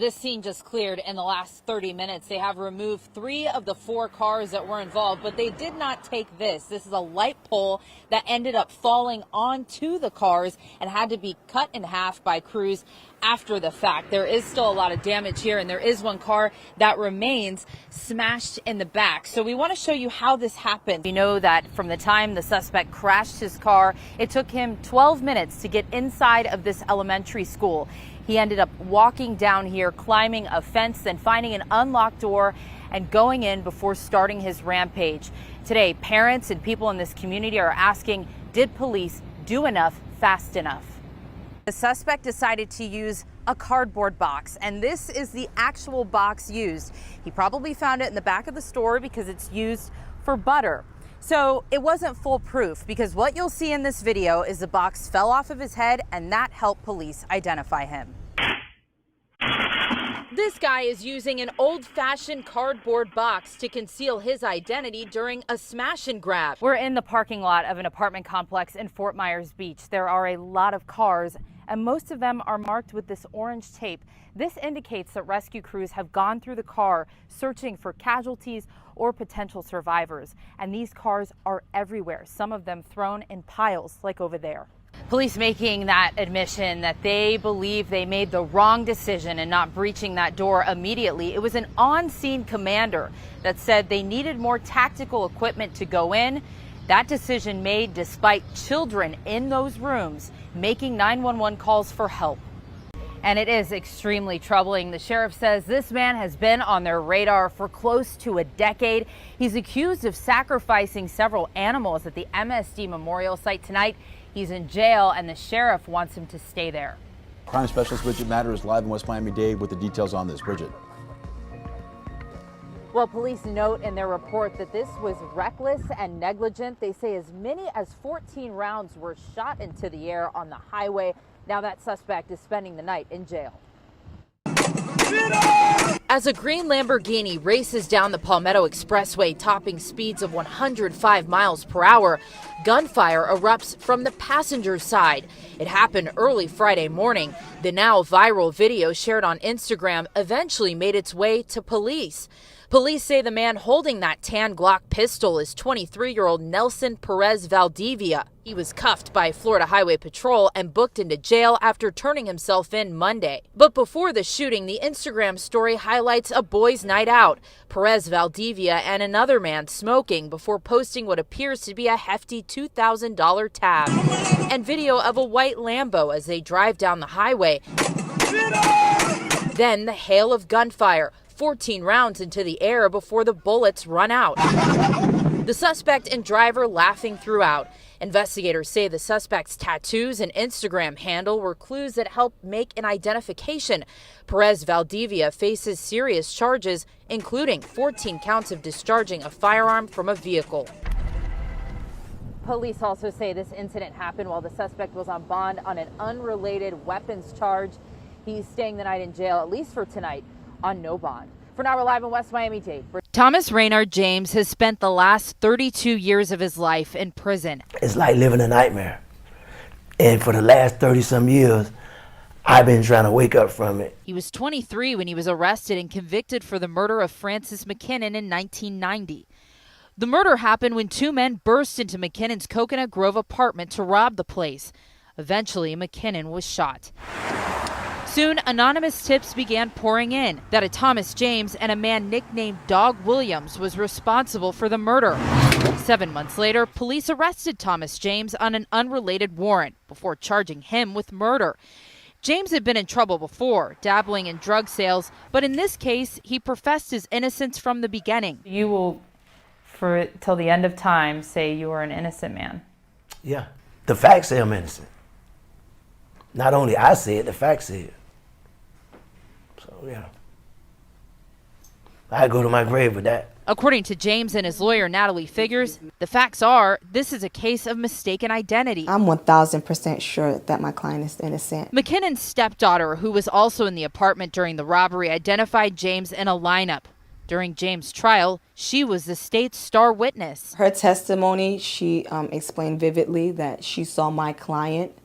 This scene just cleared in the last 30 minutes. They have removed 3 of the 4 cars that were involved, but they did not take this. This is a light pole that ended up falling onto the cars and had to be cut in half by crews after the fact. There is still a lot of damage here, and there is one car that remains smashed in the back. So we want to show you how this happened. We know that from the time the suspect crashed his car, it took him 12 minutes to get inside of this elementary school. He ended up walking down here, climbing a fence, then finding an unlocked door and going in before starting his rampage. Today, parents and people in this community are asking, did police do enough fast enough? The suspect decided to use a cardboard box, and this is the actual box used. He probably found it in the back of the store because it's used for butter. So it wasn't foolproof, because what you'll see in this video is the box fell off of his head, and that helped police identify him. This guy is using an old-fashioned cardboard box to conceal his identity during a smash and grab. We're in the parking lot of an apartment complex in Fort Myers Beach. There are a lot of cars, and most of them are marked with this orange tape. This indicates that rescue crews have gone through the car searching for casualties or potential survivors. And these cars are everywhere, some of them thrown in piles like over there. Police making that admission that they believe they made the wrong decision in not breaching that door immediately. It was an on-scene commander that said they needed more tactical equipment to go in. That decision made despite children in those rooms making 911 calls for help. And it is extremely troubling. The sheriff says this man has been on their radar for close to a decade. He's accused of sacrificing several animals at the MSD Memorial site tonight. He's in jail, and the sheriff wants him to stay there. Crime specialist Bridget Matter is live in West Miami-Dade with the details on this. Bridget. Well, police note in their report that this was reckless and negligent. They say as many as 14 rounds were shot into the air on the highway. Now that suspect is spending the night in jail. As a green Lamborghini races down the Palmetto Expressway, topping speeds of 105 miles per hour, gunfire erupts from the passenger's side. It happened early Friday morning. The now viral video shared on Instagram eventually made its way to police. Police say the man holding that tan Glock pistol is 23-year-old Nelson Perez Valdivia. He was cuffed by Florida Highway Patrol and booked into jail after turning himself in Monday. But before the shooting, the Instagram story highlights a boys' night out, Perez Valdivia and another man smoking before posting what appears to be a hefty $2,000 tab, and video of a white Lambo as they drive down the highway. Then the hail of gunfire, 14 rounds into the air before the bullets run out. The suspect and driver laughing throughout. Investigators say the suspect's tattoos and Instagram handle were clues that helped make an identification. Perez Valdivia faces serious charges, including 14 counts of discharging a firearm from a vehicle. Police also say this incident happened while the suspect was on bond on an unrelated weapons charge. He's staying the night in jail, at least for tonight, on no bond. For now, we're live in West Miami-Dade. Thomas Raynard James has spent the last 32 years of his life in prison. It's like living a nightmare. And for the last 30-some years, I've been trying to wake up from it. He was 23 when he was arrested and convicted for the murder of Francis McKinnon in 1990. The murder happened when 2 men burst into McKinnon's Coconut Grove apartment to rob the place. Eventually, McKinnon was shot. Soon, anonymous tips began pouring in that a Thomas James and a man nicknamed Dog Williams was responsible for the murder. 7 months later, police arrested Thomas James on an unrelated warrant before charging him with murder. James had been in trouble before, dabbling in drug sales, but in this case, he professed his innocence from the beginning. You will, till the end of time, say you are an innocent man. Yeah, the facts say I'm innocent. Not only I say it, the facts say it. So, yeah. I go to my grave with that. According to James and his lawyer, Natalie Figures, the facts are this is a case of mistaken identity. I'm 1,000% sure that my client is innocent. McKinnon's stepdaughter, who was also in the apartment during the robbery, identified James in a lineup. During James' trial, she was the state's star witness. Her testimony, she explained vividly that she saw my client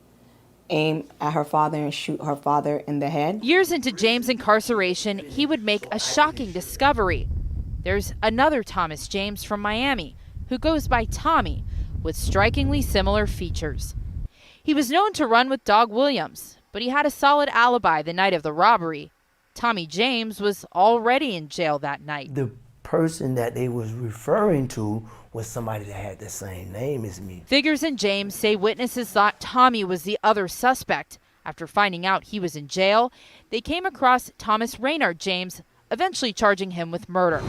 aim at her father and shoot her father in the head. Years into James' incarceration, he would make a shocking discovery. There's another Thomas James from Miami who goes by Tommy with strikingly similar features. He was known to run with Dog Williams, but he had a solid alibi the night of the robbery. Tommy James was already in jail that night. The person that they was referring to was somebody that had the same name as me. Figures in James say witnesses thought Tommy was the other suspect. After finding out he was in jail, they came across Thomas Raynard James, eventually charging him with murder.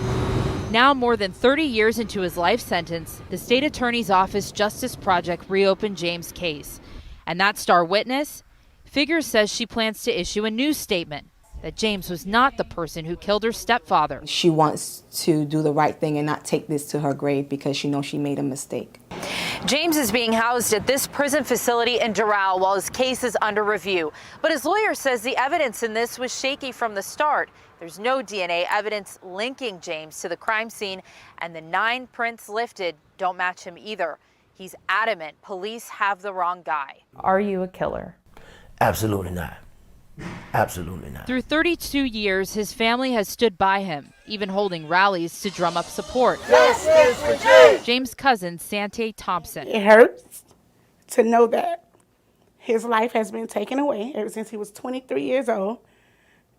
Now, more than 30 years into his life sentence, the state attorney's office Justice Project reopened James' case. And that star witness, Figures says she plans to issue a news statement that James was not the person who killed her stepfather. She wants to do the right thing and not take this to her grave because she knows she made a mistake. James is being housed at this prison facility in Doral while his case is under review. But his lawyer says the evidence in this was shaky from the start. There's no DNA evidence linking James to the crime scene, and the 9 prints lifted don't match him either. He's adamant police have the wrong guy. Are you a killer? Absolutely not. Absolutely not. Through 32 years, his family has stood by him, even holding rallies to drum up support. Justice for James! James' cousin, Sante Thompson. It hurts to know that his life has been taken away ever since he was 23 years old,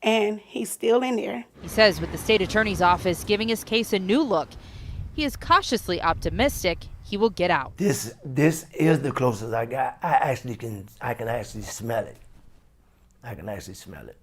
and he's still in there. He says with the state attorney's office giving his case a new look, he is cautiously optimistic he will get out. This is the closest I got. I can actually smell it. I can actually smell it.